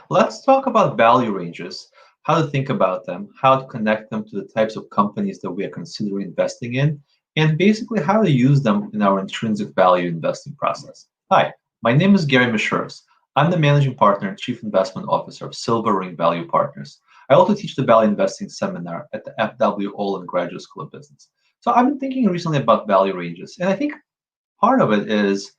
Let's talk about value ranges, how to think about them, how to connect them to the types of companies that we are considering investing in, and basically how to use them in our intrinsic value investing process. Hi, my name is Gary Mishuras. I'm the managing partner and chief investment officer of Silver Ring Value Partners. I also teach the value investing seminar at the FW Olin Graduate School of Business. So I've been thinking recently about value ranges, and I think part of it is,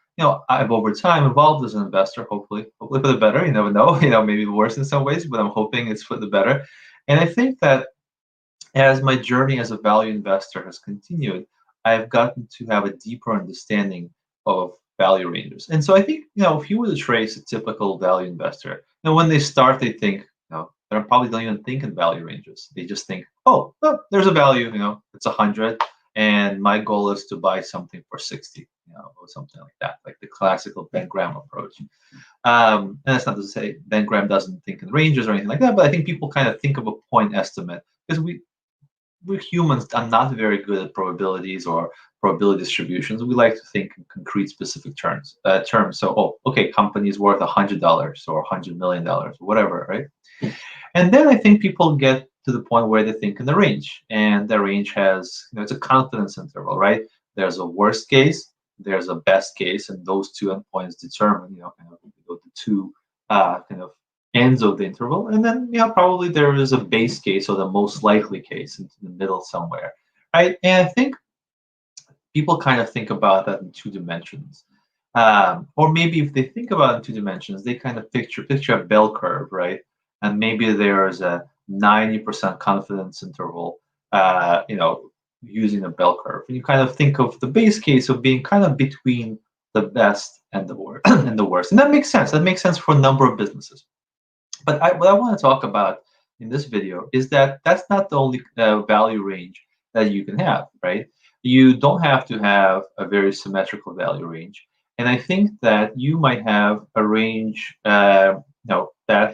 I've over time evolved as an investor, hopefully for the better. You never know, maybe worse in some ways, but I'm hoping it's for the better. And I think that as my journey as a value investor has continued, I've gotten to have a deeper understanding of value ranges. And so I think, if you were to trace a typical value investor, when they start, they think, they probably don't even think in value ranges. They just think, oh, well, there's a value, it's 100, and my goal is to buy something for 60, or something like that, like the classical Ben Graham approach. And that's not to say Ben Graham doesn't think in ranges or anything like that, but I think people kind of think of a point estimate because we humans are not very good at probabilities or probability distributions. We like to think in concrete, specific terms. So, okay, company is worth $100 or $100 million, or whatever, right? And then I think people get to the point where they think in the range, and the range has, it's a confidence interval, right? There's a worst case, there's a best case, and those two endpoints determine, kind of the two kind of ends of the interval, and then probably there is a base case or the most likely case into the middle somewhere, right? And I think people kind of think about that in two dimensions, or maybe if they think about it in two dimensions, they kind of picture a bell curve, right? And maybe there is a 90% confidence interval, using a bell curve, and you kind of think of the base case of being kind of between the best and the worst, and that makes sense. That makes sense for a number of businesses. But what I want to talk about in this video is that that's not the only value range that you can have, right? You don't have to have a very symmetrical value range. And I think that you might have a range that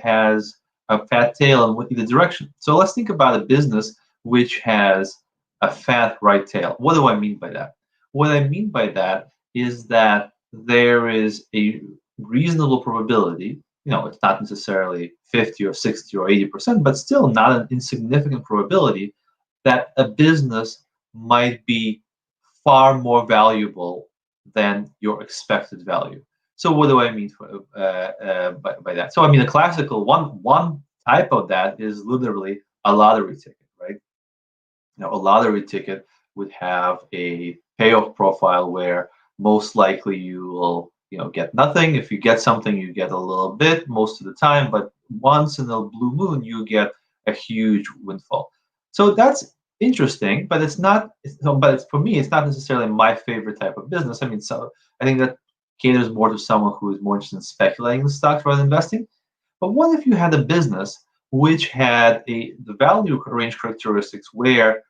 has a fat tail in either direction. So let's think about a business which has a fat right tail. What do I mean by that? What I mean by that is that there is a reasonable probability, it's not necessarily 50 or 60 or 80%, but still not an insignificant probability that a business might be far more valuable than your expected value. So what do I mean by that? So I mean, a classical one type of that is literally a lottery ticket, right? A lottery ticket would have a payoff profile where most likely you will get nothing. If you get something, you get a little bit most of the time, but once in a blue moon, you get a huge windfall. So that's interesting, but it's not. For me, it's not necessarily my favorite type of business. I mean, so I think that caters more to someone who is more interested in speculating in stocks rather than investing. But what if you had a business which had the value range characteristics where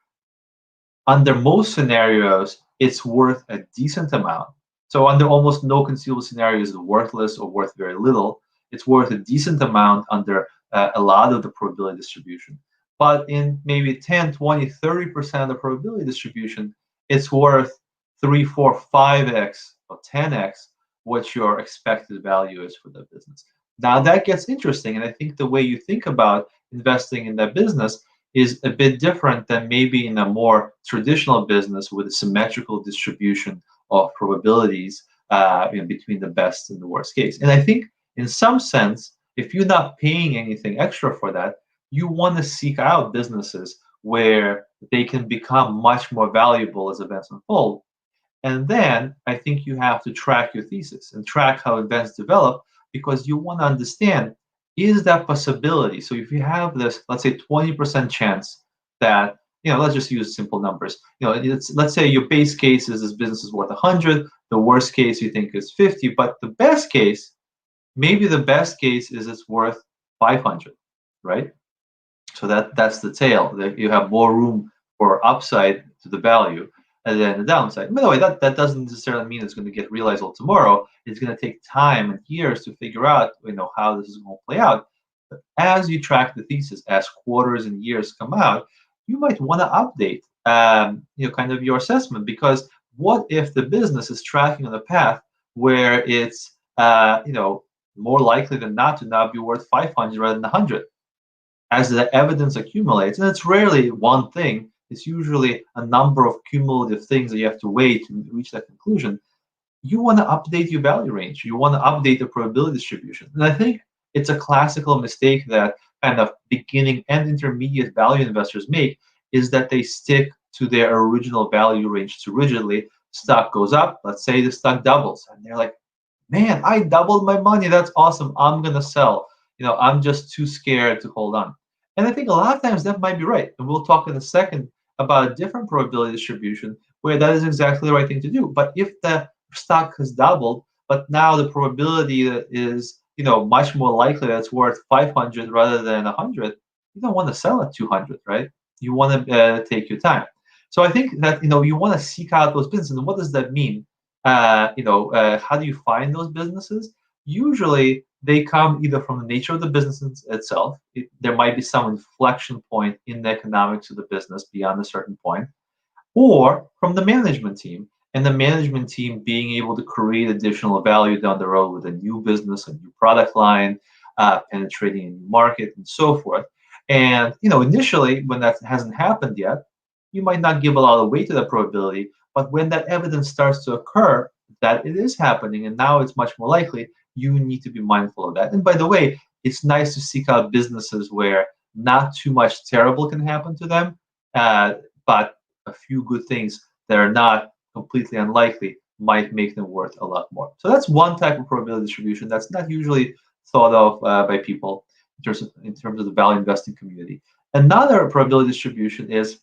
under most scenarios, it's worth a decent amount. So under almost no conceivable scenario is it worthless or worth very little. It's worth a decent amount under a lot of the probability distribution. But in maybe 10, 20, 30% of the probability distribution, it's worth 3, 4, 5x or 10x what your expected value is for the business. Now that gets interesting, and I think the way you think about investing in that business is a bit different than maybe in a more traditional business with a symmetrical distribution of probabilities between the best and the worst case. And I think in some sense, if you're not paying anything extra for that, you want to seek out businesses where they can become much more valuable as events unfold. And then I think you have to track your thesis and track how events develop, because you want to understand, is that possibility? So if you have this, let's say 20% chance that, let's just use simple numbers. Let's say your base case is this business is worth 100. The worst case you think is 50, but the best case, maybe the best case is it's worth 500, right? So that's the tail. That you have more room for upside to the value and then the downside. By the way, that doesn't necessarily mean it's going to get realized all tomorrow. It's going to take time and years to figure out, how this is going to play out. But as you track the thesis, as quarters and years come out, you might want to update, kind of your assessment, because what if the business is tracking on a path where it's, more likely than not to now be worth 500 rather than 100 as the evidence accumulates. And it's rarely one thing, it's usually a number of cumulative things that you have to weigh to reach that conclusion. You want to update your value range. You want to update the probability distribution. And I think it's a classical mistake that kind of beginning and intermediate value investors make is that they stick to their original value range too rigidly. Stock goes up, let's say the stock doubles, and they're like, man, I doubled my money. That's awesome. I'm going to sell. I'm just too scared to hold on. And I think a lot of times that might be right. And we'll talk in a second about a different probability distribution where that is exactly the right thing to do. But if the stock has doubled, but now the probability is, much more likely that it's worth 500 rather than 100, you don't want to sell at 200, right? You want to take your time. So I think that, you want to seek out those businesses. And what does that mean? How do you find those businesses? Usually they come either from the nature of the business itself. There might be some inflection point in the economics of the business beyond a certain point, or from the management team. And the management team being able to create additional value down the road with a new business, a new product line, penetrating a new market, and so forth. And initially, when that hasn't happened yet, you might not give a lot of weight to that probability. But when that evidence starts to occur that it is happening, and now it's much more likely, you need to be mindful of that. And by the way, it's nice to seek out businesses where not too much terrible can happen to them, but a few good things that are not completely unlikely might make them worth a lot more. So that's one type of probability distribution that's not usually thought of by people in terms of the value investing community. Another probability distribution is,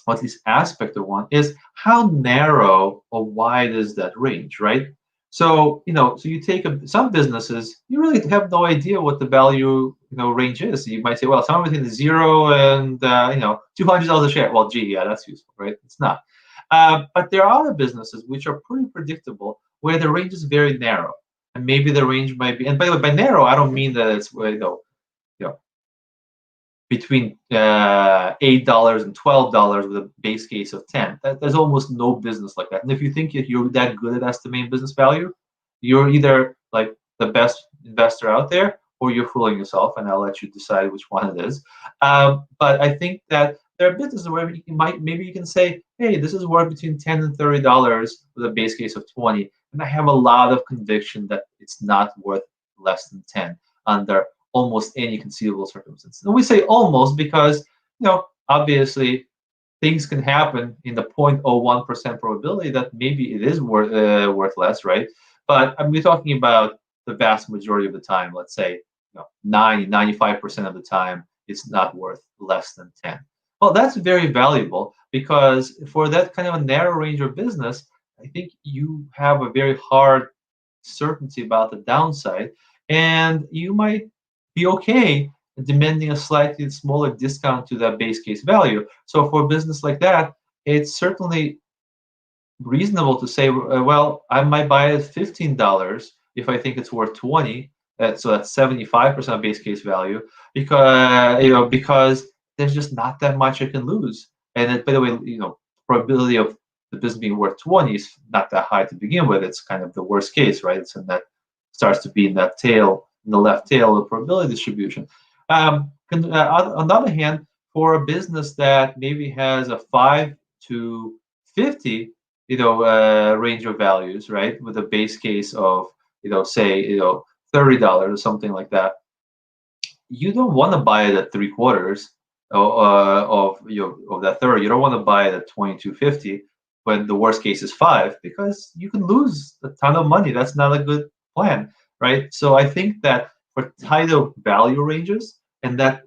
or at least aspect of one, is how narrow or wide is that range, right? So so you take some businesses, you really have no idea what the value range is. So you might say, well, somewhere between 0 and $200 a share. Well, gee, yeah, that's useful, right? It's not. But there are other businesses which are pretty predictable, where the range is very narrow, and maybe the range might be. And by the way, by narrow, I don't mean that it's between $8 and $12 with a base case of 10. There's almost no business like that. And if you think you're that good at estimating business value, you're either like the best investor out there, or you're fooling yourself, and I'll let you decide which one it is. But I think that there are businesses where maybe you can say, hey, this is worth between $10 and $30 with a base case of 20, and I have a lot of conviction that it's not worth less than 10 under almost any conceivable circumstance. And we say almost because, obviously things can happen in the 0.01% probability that maybe it is worth less, right? But we're talking about the vast majority of the time. Let's say 95% of the time, it's not worth less than 10. Well, that's very valuable, because for that kind of a narrow range of business, I think you have a very hard certainty about the downside, and you might be okay demanding a slightly smaller discount to that base case value. So for a business like that, it's certainly reasonable to say, well, I might buy it at $15 if I think it's worth 20. So that's 75% of base case value, because there's just not that much I can lose. And by the way, probability of the business being worth 20 is not that high to begin with. It's kind of the worst case, right? So that starts to be in that tail, in the left tail of probability distribution. On the other hand, for a business that maybe has a 5 to 50, range of values, right, with a base case of, say, $30 or something like that, you don't want to buy it at 3/4 of that 30. You don't want to buy it at 22.50 when the worst case is 5, because you can lose a ton of money. That's not a good plan, right? So I think that for tighter value ranges, and that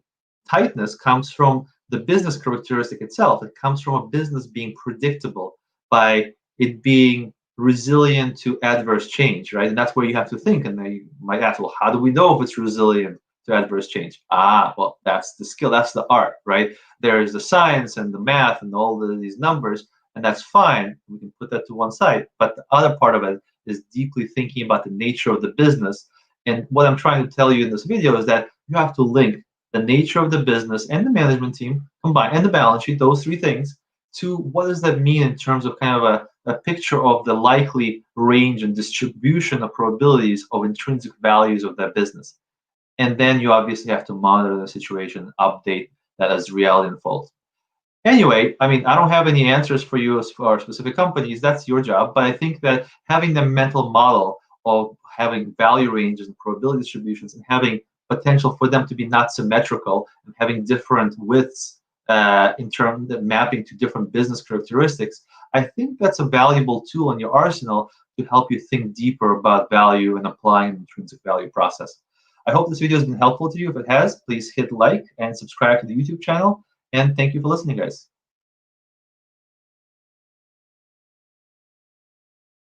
tightness comes from the business characteristic itself. It comes from a business being predictable, by it being resilient to adverse change, right? And that's where you have to think. And then you might ask, well, how do we know if it's resilient to adverse change? Well, that's the skill, that's the art, right? There is the science and the math and all these numbers, and that's fine. We can put that to one side. But the other part of it is deeply thinking about the nature of the business. And what I'm trying to tell you in this video is that you have to link the nature of the business and the management team combined, and the balance sheet, those three things, to what does that mean in terms of kind of a picture of the likely range and distribution of probabilities of intrinsic values of that business. And then you obviously have to monitor the situation, update that as reality unfolds. Anyway, I mean, I don't have any answers for you as far as specific companies. That's your job. But I think that having the mental model of having value ranges and probability distributions and having potential for them to be not symmetrical and having different widths in terms of mapping to different business characteristics, I think that's a valuable tool in your arsenal to help you think deeper about value and applying the intrinsic value process. I hope this video has been helpful to you. If it has, please hit like and subscribe to the YouTube channel. And thank you for listening, guys.